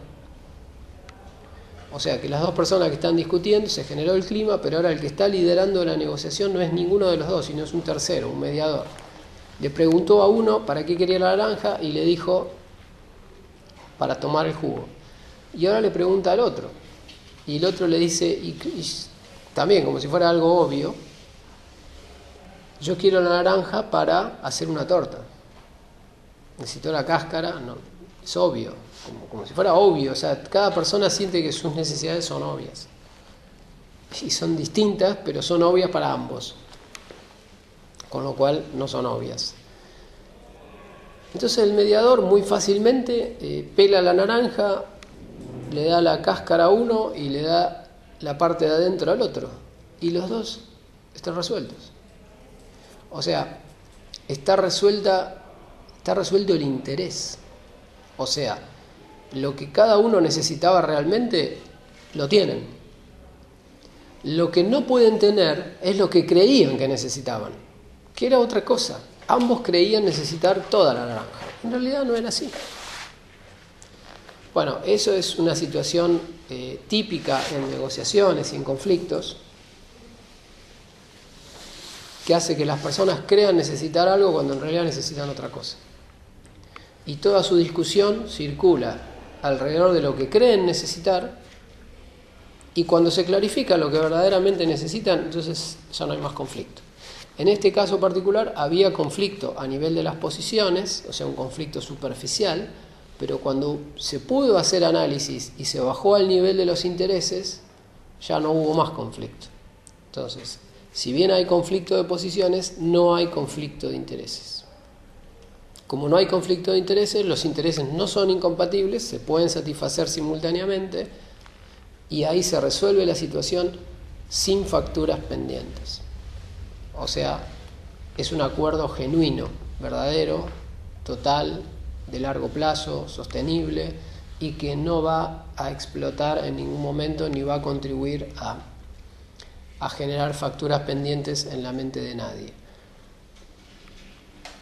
O sea, que las dos personas que están discutiendo, se generó el clima, pero ahora el que está liderando la negociación no es ninguno de los dos, sino es un tercero, un mediador. Le preguntó a uno para qué quería la naranja y le dijo para tomar el jugo. Y ahora le pregunta al otro. Y el otro le dice, y también como si fuera algo obvio, yo quiero la naranja para hacer una torta. Necesito la cáscara, no, es obvio, como si fuera obvio. O sea, cada persona siente que sus necesidades son obvias. Y son distintas, pero son obvias para ambos. Con lo cual no son obvias. Entonces el mediador muy fácilmente pela la naranja, le da la cáscara a uno y le da la parte de adentro al otro. Y los dos están resueltos. O sea, está resuelto el interés. O sea, lo que cada uno necesitaba realmente, lo tienen. Lo que no pueden tener es lo que creían que necesitaban, que era otra cosa. Ambos creían necesitar toda la naranja. En realidad no era así. Bueno, eso es una situación típica en negociaciones y en conflictos, que hace que las personas crean necesitar algo cuando en realidad necesitan otra cosa. Y toda su discusión circula alrededor de lo que creen necesitar, y cuando se clarifica lo que verdaderamente necesitan, entonces ya no hay más conflicto. En este caso particular había conflicto a nivel de las posiciones, o sea, un conflicto superficial, pero cuando se pudo hacer análisis y se bajó al nivel de los intereses, ya no hubo más conflicto. Entonces, si bien hay conflicto de posiciones, no hay conflicto de intereses. Como no hay conflicto de intereses, los intereses no son incompatibles, se pueden satisfacer simultáneamente, y ahí se resuelve la situación sin facturas pendientes. O sea, es un acuerdo genuino, verdadero, total, de largo plazo, sostenible, y que no va a explotar en ningún momento ni va a contribuir a generar facturas pendientes en la mente de nadie.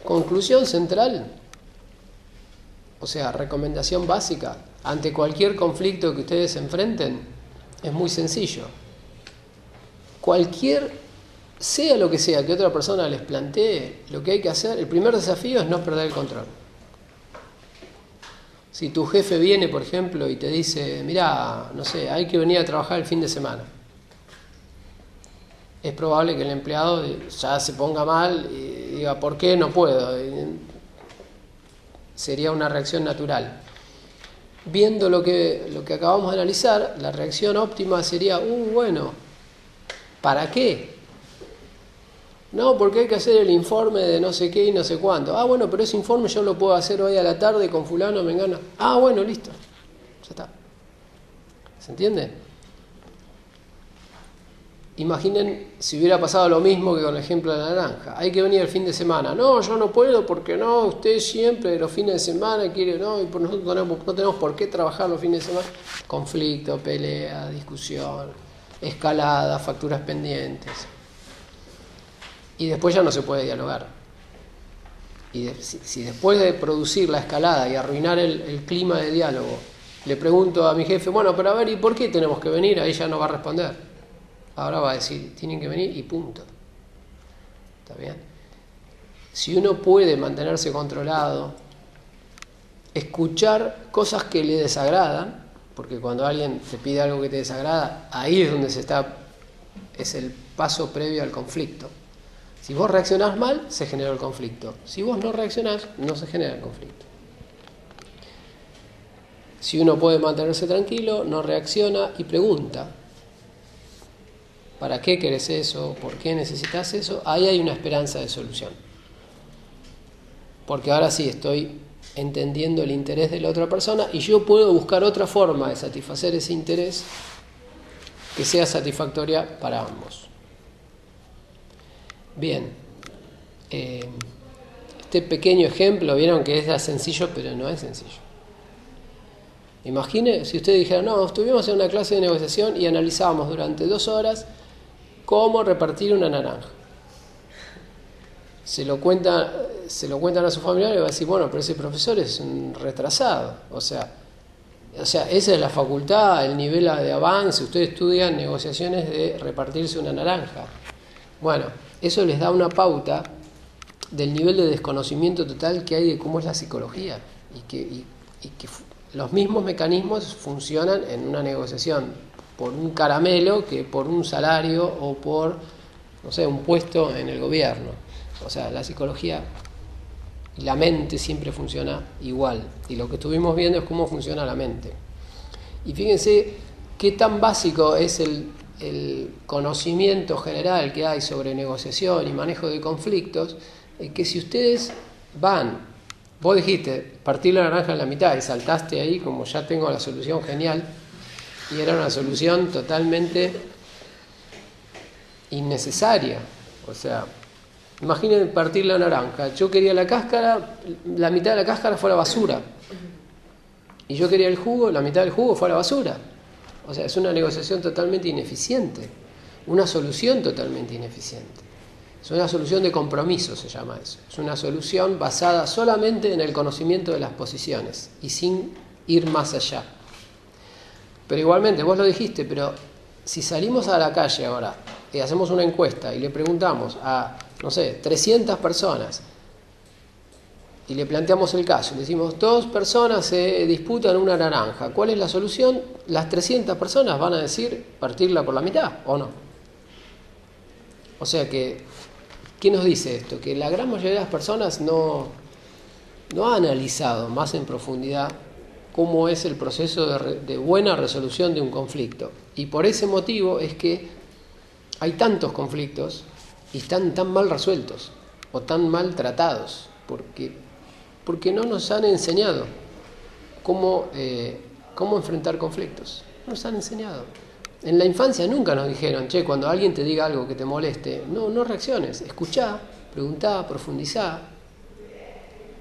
Conclusión central, o sea, recomendación básica, ante cualquier conflicto que ustedes enfrenten, es muy sencillo. Sea lo que sea que otra persona les plantee, lo que hay que hacer, el primer desafío es no perder el control. Si tu jefe viene, por ejemplo, y te dice, mirá, no sé, hay que venir a trabajar el fin de semana. es probable que el empleado ya se ponga mal y diga, ¿por qué no puedo? Sería una reacción natural. Viendo lo que acabamos de analizar, la reacción óptima sería, bueno, ¿para qué? No, porque hay que hacer el informe de no sé qué y no sé cuánto. Bueno, pero ese informe yo lo puedo hacer hoy a la tarde con fulano, mengano. Bueno, listo. Ya está. ¿Se entiende? Imaginen si hubiera pasado lo mismo que con el ejemplo de la naranja. Hay que venir el fin de semana. No, yo no puedo porque no, usted siempre los fines de semana quiere, no, y por nosotros no tenemos por qué trabajar los fines de semana. Conflicto, pelea, discusión, escalada, facturas pendientes. Y después ya no se puede dialogar. Y si después de producir la escalada y arruinar el clima de diálogo, le pregunto a mi jefe, bueno, pero a ver, ¿y por qué tenemos que venir? Ahí ya no va a responder. Ahora va a decir, tienen que venir y punto. ¿Está bien? Si uno puede mantenerse controlado, escuchar cosas que le desagradan, porque cuando alguien te pide algo que te desagrada, ahí es donde es el paso previo al conflicto. Si vos reaccionás mal, se genera el conflicto. Si vos no reaccionás, no se genera el conflicto. Si uno puede mantenerse tranquilo, no reacciona y pregunta, ¿para qué querés eso? ¿Por qué necesitas eso? Ahí hay una esperanza de solución. Porque ahora sí estoy entendiendo el interés de la otra persona y yo puedo buscar otra forma de satisfacer ese interés que sea satisfactoria para ambos. Bien, este pequeño ejemplo, vieron que es sencillo, pero no es sencillo. Imagine si usted dijera, no, estuvimos en una clase de negociación y analizábamos durante 2 horas cómo repartir una naranja. Se lo cuentan a su familiar y va a decir, bueno, pero ese profesor es un retrasado. O sea, esa es la facultad, el nivel de avance. Usted estudia negociaciones de repartirse una naranja. Bueno, eso les da una pauta del nivel de desconocimiento total que hay de cómo es la psicología y que los mismos mecanismos funcionan en una negociación por un caramelo que por un salario o por, no sé, un puesto en el gobierno. O sea, la psicología y la mente siempre funciona igual. Y lo que estuvimos viendo es cómo funciona la mente. Y fíjense qué tan básico es el conocimiento general que hay sobre negociación y manejo de conflictos, que si ustedes vos dijiste, partir la naranja en la mitad y saltaste ahí como ya tengo la solución genial, y era una solución totalmente innecesaria. O sea, imaginen partir la naranja. Yo quería la cáscara, la mitad de la cáscara fue a la basura. Y yo quería el jugo, la mitad del jugo fue a la basura. O sea, es una negociación totalmente ineficiente, una solución totalmente ineficiente. Es una solución de compromiso, se llama eso. Es una solución basada solamente en el conocimiento de las posiciones y sin ir más allá. Pero igualmente, vos lo dijiste, pero si salimos a la calle ahora y hacemos una encuesta y le preguntamos a, 300 personas y le planteamos el caso, le decimos, 2 personas se disputan una naranja, ¿cuál es la solución? Las 300 personas van a decir partirla por la mitad, ¿o no? O sea que, ¿qué nos dice esto? Que la gran mayoría de las personas no ha analizado más en profundidad cómo es el proceso de buena resolución de un conflicto. Y por ese motivo es que hay tantos conflictos y están tan mal resueltos o tan mal tratados, porque no nos han enseñado cómo enfrentar conflictos. No nos han enseñado. En la infancia nunca nos dijeron, cuando alguien te diga algo que te moleste, no reacciones, escuchá, preguntá, profundizá.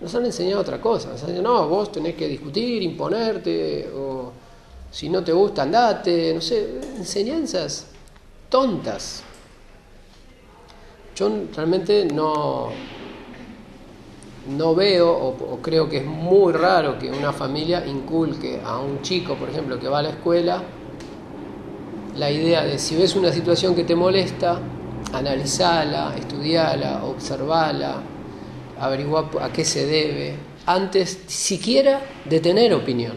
Nos han enseñado otra cosa. Nos han dicho, no, vos tenés que discutir, imponerte, o si no te gusta, andate, enseñanzas tontas. Yo realmente no veo, o creo que es muy raro que una familia inculque a un chico, por ejemplo, que va a la escuela, la idea de si ves una situación que te molesta, analizala, estudiala, observala, averiguar a qué se debe, antes siquiera de tener opinión.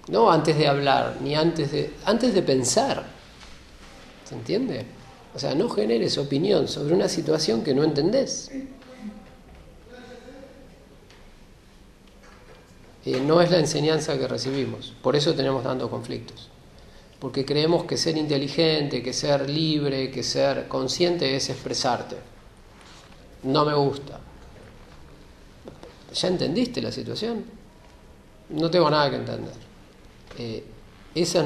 No antes de hablar, ni antes de pensar. ¿Se entiende? O sea, no generes opinión sobre una situación que no entendés. No es la enseñanza que recibimos. Por eso tenemos tantos conflictos. Porque creemos que ser inteligente, que ser libre, que ser consciente es expresarte. No me gusta. ¿Ya entendiste la situación? No tengo nada que entender. Esa es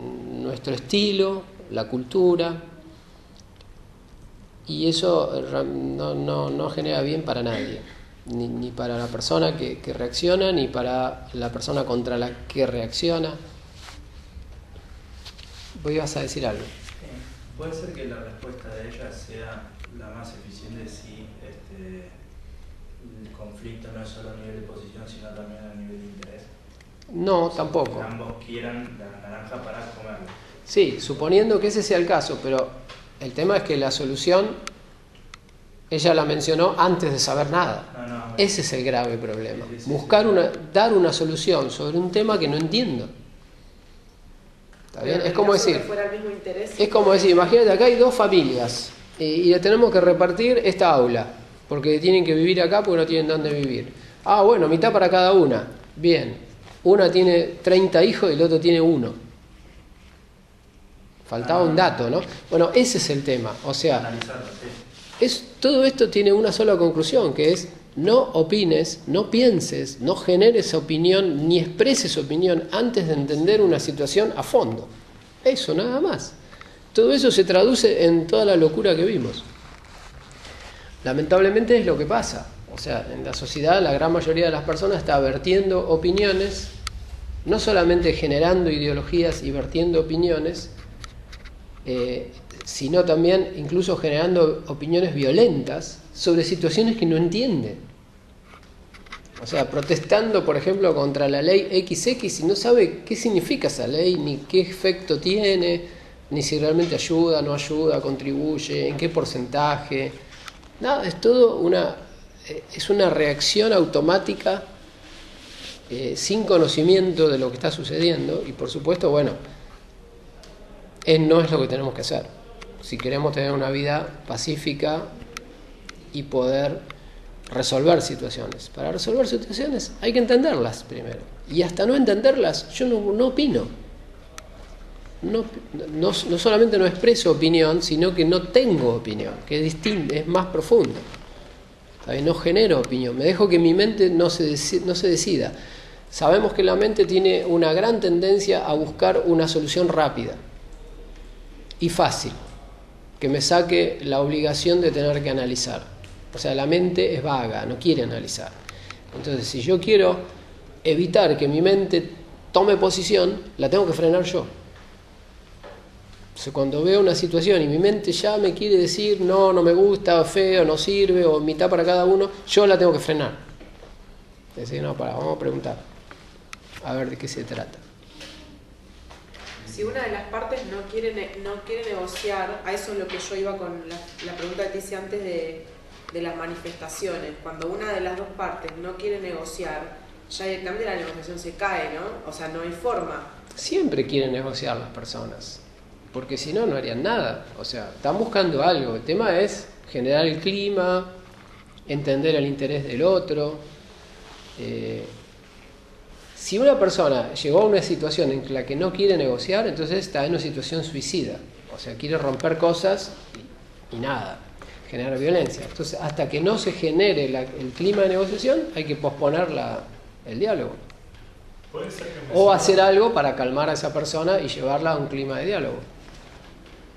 nuestro estilo, la cultura, y eso no genera bien para nadie, ni para la persona que reacciona, ni para la persona contra la que reacciona. ¿Vos ibas a decir algo? Puede ser que la respuesta de ella sea la más eficiente si el conflicto no es solo a nivel de posición, sino también a nivel de interés. No, tampoco. Que ambos quieran la naranja para comerla. Sí, suponiendo que ese sea el caso, pero el tema es que la solución ella la mencionó antes de saber nada. Ese es el grave problema. Buscar dar una solución sobre un tema que no entiendo. ¿Está bien? Es como decir, imagínate, acá hay 2 familias y le tenemos que repartir esta aula, porque tienen que vivir acá porque no tienen dónde vivir. Bueno, mitad para cada una. Bien, una tiene 30 hijos y el otro tiene 1. Faltaba un dato, ¿no? Bueno, ese es el tema. O sea, todo esto tiene una sola conclusión, que es: no opines, no pienses, no generes opinión, ni expreses opinión antes de entender una situación a fondo. Eso, nada más. Todo eso se traduce en toda la locura que vimos. Lamentablemente es lo que pasa. O sea, en la sociedad la gran mayoría de las personas está vertiendo opiniones, no solamente generando ideologías y vertiendo opiniones, sino también incluso generando opiniones violentas sobre situaciones que no entienden. O sea, protestando, por ejemplo, contra la ley XX y no sabe qué significa esa ley, ni qué efecto tiene, ni si realmente ayuda, no ayuda, contribuye, en qué porcentaje. Nada, es todo es una reacción automática sin conocimiento de lo que está sucediendo, y por supuesto, bueno, no es lo que tenemos que hacer. Si queremos tener una vida pacífica y poder resolver situaciones. Para resolver situaciones hay que entenderlas primero. Y hasta no entenderlas, yo no opino. No solamente no expreso opinión, sino que no tengo opinión, que es distinto, es más profundo. No genero opinión, me dejo que mi mente no se decida. Sabemos que la mente tiene una gran tendencia a buscar una solución rápida y fácil, que me saque la obligación de tener que analizar. O sea, la mente es vaga, no quiere analizar. Entonces, si yo quiero evitar que mi mente tome posición, la tengo que frenar yo. Entonces, cuando veo una situación y mi mente ya me quiere decir no me gusta, feo, no sirve, o mitad para cada uno, yo la tengo que frenar. Decir, vamos a preguntar, a ver de qué se trata. Si una de las partes no quiere negociar, a eso es lo que yo iba con la pregunta que te hice antes de las manifestaciones. Cuando una de las dos partes no quiere negociar, ya directamente la negociación se cae, ¿no? O sea, no hay forma. Siempre quieren negociar las personas, porque si no harían nada. O sea, están buscando algo. El tema es generar el clima, entender el interés del otro. Si una persona llegó a una situación en la que no quiere negociar, entonces está en una situación suicida. O sea, quiere romper cosas y nada, generar violencia. Entonces, hasta que no se genere el clima de negociación, hay que posponer el diálogo. Puede ser que o hacer algo para calmar a esa persona y llevarla a un clima de diálogo.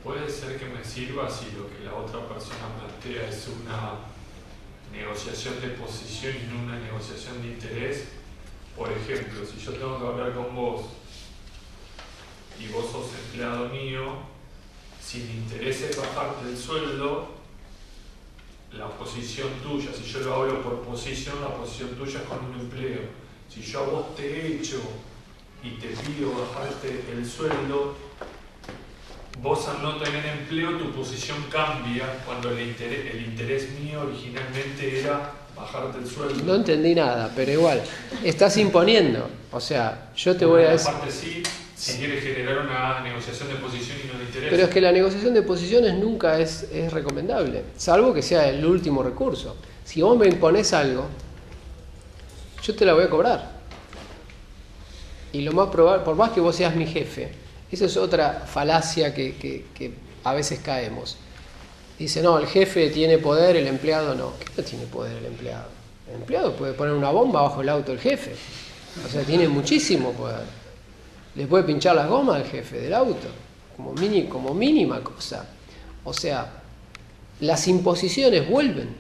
Puede ser que me sirva si lo que la otra persona plantea es una negociación de posición y no una negociación de interés. Por ejemplo, si yo tengo que hablar con vos y vos sos empleado mío, si mi interés es bajarte el sueldo, la posición tuya, si yo lo hablo por posición, la posición tuya es con un empleo. Si yo a vos te echo y te pido bajarte el sueldo, vos al no tener empleo, tu posición cambia cuando el interés mío originalmente era bajarte el sueldo. No entendí nada, pero igual, estás imponiendo. O sea, yo te voy a decir... Aparte sí, se quiere generar una negociación de posición y no de interés. Pero es que la negociación de posiciones nunca es recomendable, salvo que sea el último recurso. Si vos me imponés algo, yo te la voy a cobrar. Y lo más probable, por más que vos seas mi jefe, esa es otra falacia que a veces caemos. Dice, no, el jefe tiene poder, el empleado no. ¿Qué no tiene poder el empleado? El empleado puede poner una bomba bajo el auto del jefe. O sea, tiene muchísimo poder. Le puede pinchar las gomas al jefe del auto, como mínima cosa. O sea, las imposiciones vuelven.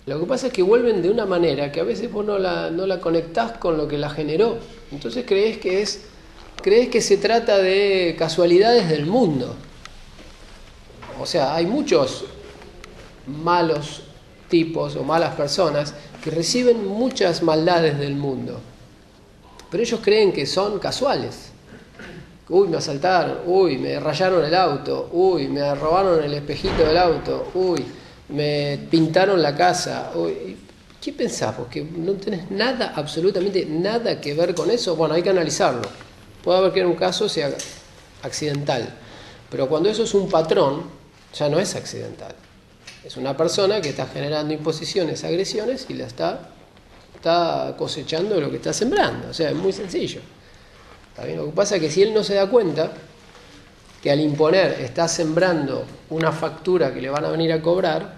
Lo que pasa es que vuelven de una manera que a veces vos no la conectás con lo que la generó. Entonces crees que se trata de casualidades del mundo. O sea, hay muchos malos tipos o malas personas que reciben muchas maldades del mundo. Pero ellos creen que son casuales. Uy, me asaltaron, uy, me rayaron el auto, uy, me robaron el espejito del auto, uy, me pintaron la casa. Uy, ¿qué pensás? Porque no tenés nada, absolutamente nada que ver con eso. Bueno, hay que analizarlo. Puede haber que en un caso sea accidental. Pero cuando eso es un patrón, ya no es accidental. Es una persona que está generando imposiciones, agresiones y la está cosechando lo que está sembrando. O sea, es muy sencillo. ¿Está bien? Lo que pasa es que si él no se da cuenta que al imponer está sembrando una factura que le van a venir a cobrar,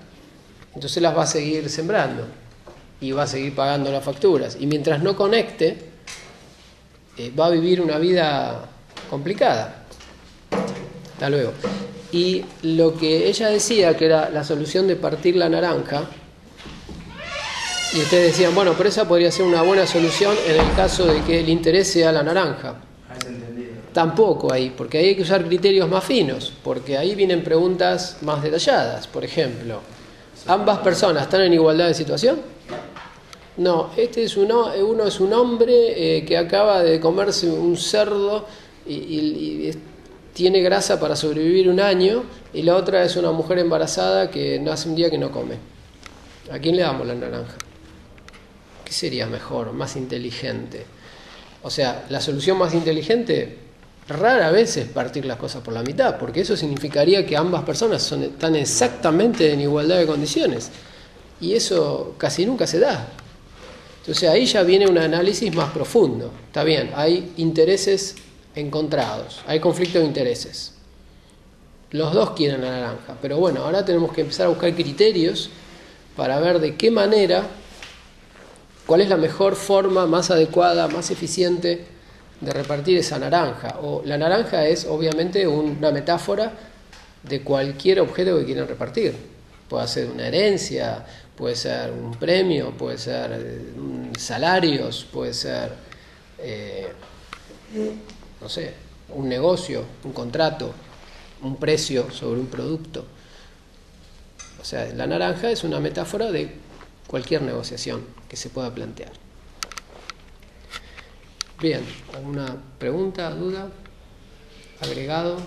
entonces las va a seguir sembrando y va a seguir pagando las facturas. Y mientras no conecte, va a vivir una vida complicada. Hasta luego. Y lo que ella decía, que era la solución de partir la naranja, y ustedes decían, bueno, pero esa podría ser una buena solución en el caso de que el interés sea la naranja. Tampoco ahí, porque ahí hay que usar criterios más finos, porque ahí vienen preguntas más detalladas. Por ejemplo, ¿ambas personas están en igualdad de situación? No, uno es un hombre que acaba de comerse un cerdo y tiene grasa para sobrevivir un año, y la otra es una mujer embarazada que no hace un día que no come. ¿A quién le damos la naranja? ¿Qué sería mejor, más inteligente? O sea, la solución más inteligente rara vez es partir las cosas por la mitad, porque eso significaría que ambas personas están exactamente en igualdad de condiciones, y eso casi nunca se da. Entonces ahí ya viene un análisis más profundo. Está bien, hay intereses encontrados, hay conflicto de intereses. Los dos quieren la naranja, pero bueno, ahora tenemos que empezar a buscar criterios para ver de qué manera, cuál es la mejor forma más adecuada, más eficiente de repartir esa naranja. O la naranja es obviamente una metáfora de cualquier objeto que quieran repartir. Puede ser una herencia, puede ser un premio, puede ser salarios, puede ser no sé, un negocio, un contrato, un precio sobre un producto. O sea, la naranja es una metáfora de cualquier negociación que se pueda plantear. Bien, ¿alguna pregunta, duda, agregado?